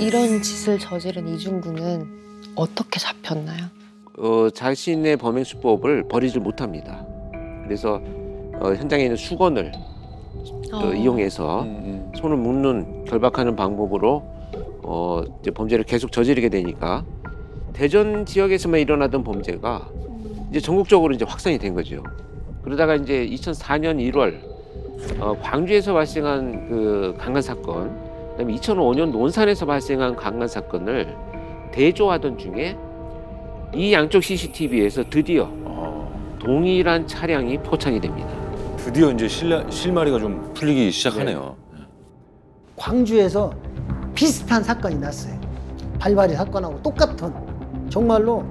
이런 짓을 저지른 이중구는 어떻게 잡혔나요? 자신의 범행 수법을 버리질 못합니다. 그래서 현장에 있는 수건을 이용해서 손을 묶는 결박하는 방법으로 이제 범죄를 계속 저지르게 되니까 대전 지역에서만 일어나던 범죄가 이제 전국적으로 이제 확산이 된 거죠. 그러다가 이제 2004년 1월 광주에서 발생한 그 강간 사건, 그다음에 2005년 논산에서 발생한 강간 사건을 대조하던 중에 이 양쪽 CCTV에서 드디어 동일한 차량이 포착이 됩니다. 드디어 이제 실마리가 좀 풀리기 시작하네요. 네. 광주에서 비슷한 사건이 났어요. 발발이 사건하고 똑같은 정말로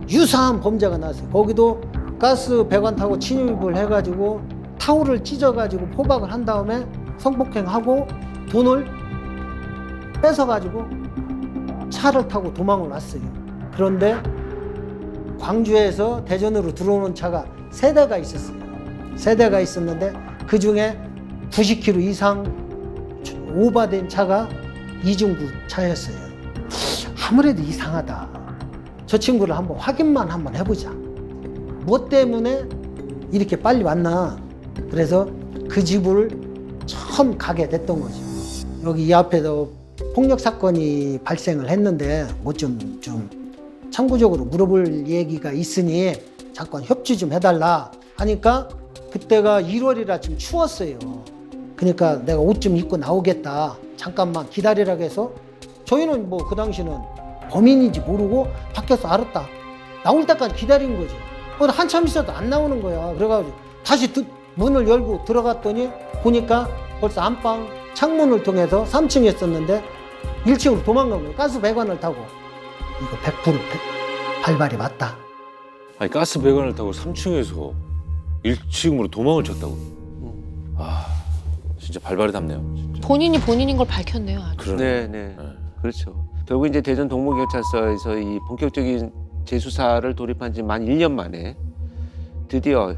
유사한 범죄가 났어요. 거기도 가스 배관 타고 침입을 해가지고 타올을 찢어가지고 포박을 한 다음에 성폭행하고 돈을 뺏어가지고 차를 타고 도망을 왔어요. 그런데 광주에서 대전으로 들어오는 차가 3대가 있었어요. 3대가 있었는데 그중에 90km 이상 오버된 차가 이중구 차였어요. 아무래도 이상하다. 저 친구를 한번 확인만 한번 해보자. 뭐 때문에 이렇게 빨리 왔나. 그래서 그 집을 처음 가게 됐던 거죠. 여기 이 앞에도 폭력 사건이 발생을 했는데 뭐 좀 참고적으로 물어볼 얘기가 있으니 잠깐 협조 좀 해달라 하니까 그때가 1월이라 좀 추웠어요. 그러니까 내가 옷 좀 입고 나오겠다. 잠깐만 기다리라고 해서 저희는 뭐 그 당시는 범인인지 모르고 밖에서 알았다. 나올 때까지 기다린 거지. 한참 있어도 안 나오는 거야. 그래가지고 다시 문을 열고 들어갔더니 보니까 벌써 안방 창문을 통해서 3층에 있었는데 1층으로 도망간 거예요. 가스 배관을 타고. 이거 100% 발발이 맞다. 아니 가스 배관을 타고 3층에서 1층으로 도망을 쳤다고? 아 진짜 발발이 답네요. 진짜. 본인이 본인인 걸 밝혔네요. 아주. 네. 그렇죠. 결국 이제 대전 동부경찰서에서 이 본격적인 재수사를 돌입한 지 만 1년 만에 드디어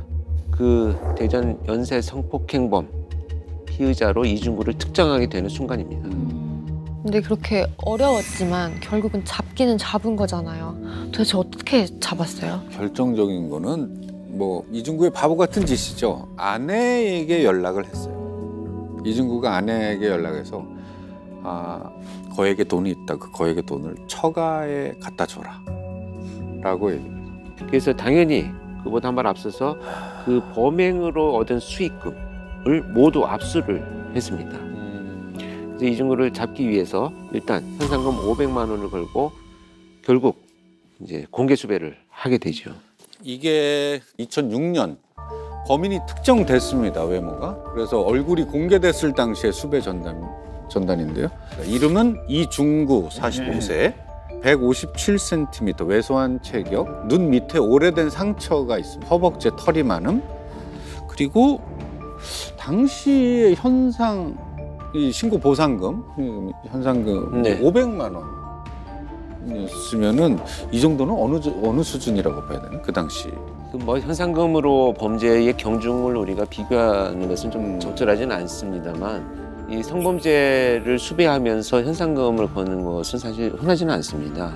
그 대전 연쇄 성폭행범 피의자로 이중구를 특정하게 되는 순간입니다. 근데 그렇게 어려웠지만 결국은 잡기는 잡은 거잖아요. 도대체 어떻게 잡았어요? 결정적인 거는 뭐 이중구의 바보 같은 짓이죠. 아내에게 연락을 했어요. 이중구가 아내에게 연락해서 거액의 돈이 있다. 그 거액의 돈을 처가에 갖다 줘라 라고 얘기해요. 그래서 당연히 그보다 한 발 앞서서 그 범행으로 얻은 수익금을 모두 압수를 했습니다. 그래서 이중구를 잡기 위해서 일단 현상금 500만 원을 걸고 결국 이제 공개 수배를 하게 되죠. 이게 2006년 범인이 특정됐습니다. 외모가. 그래서 얼굴이 공개됐을 당시에 수배 전단인데요. 이름은 이중구 45세, 157cm 왜소한 체격, 눈 밑에 오래된 상처가 있습니다. 허벅지에 털이 많음. 그리고 당시의 이 신고 보상금, 현상금 500만 원이었으면은 이 정도는 어느 수준이라고 봐야 되나? 그 당시. 뭐 현상금으로 범죄의 경중을 우리가 비교하는 것은 좀 적절하지는 않습니다만 이 성범죄를 수배하면서 현상금을 거는 것은 사실 흔하지는 않습니다.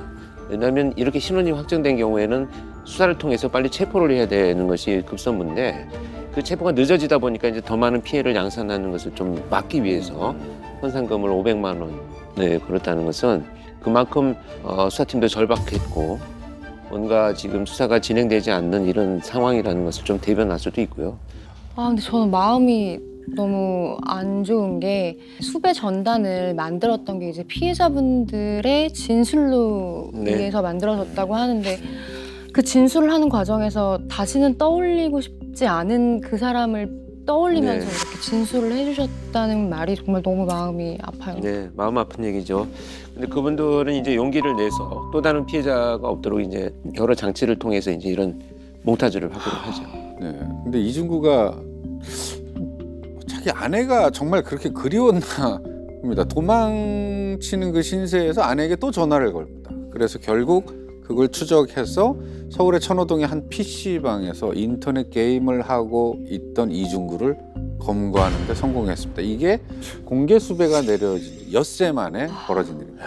왜냐하면 이렇게 신원이 확정된 경우에는 수사를 통해서 빨리 체포를 해야 되는 것이 급선무인데 그 체포가 늦어지다 보니까 이제 더 많은 피해를 양산하는 것을 좀 막기 위해서 현상금을 500만 원 걸었다는 것은 그만큼 수사팀도 절박했고 뭔가 지금 수사가 진행되지 않는 이런 상황이라는 것을 좀 대변할 수도 있고요. 근데 저는 마음이 너무 안 좋은 게 수배 전단을 만들었던 게 이제 피해자분들의 진술로 의해서 만들어졌다고 하는데 그 진술을 하는 과정에서 다시는 떠올리고 싶지 않은 그 사람을 떠올리면서 이렇게 진술을 해주셨다는 말이 정말 너무 마음이 아파요. 네, 마음 아픈 얘기죠. 근데 그분들은 이제 용기를 내서 또 다른 피해자가 없도록 이제 여러 장치를 통해서 이제 이런 몽타주를 하도록 하죠. 네. 근데 이중구가 자기 아내가 정말 그렇게 그리웠나 봅니다. 도망치는 그 신세에서 아내에게 또 전화를 겁니다. 그래서 결국 그걸 추적해서 서울의 천호동의 한 PC방에서 인터넷 게임을 하고 있던 이중구를 검거하는 데 성공했습니다. 이게 공개 수배가 내려진 엿새 만에 벌어진 일입니다.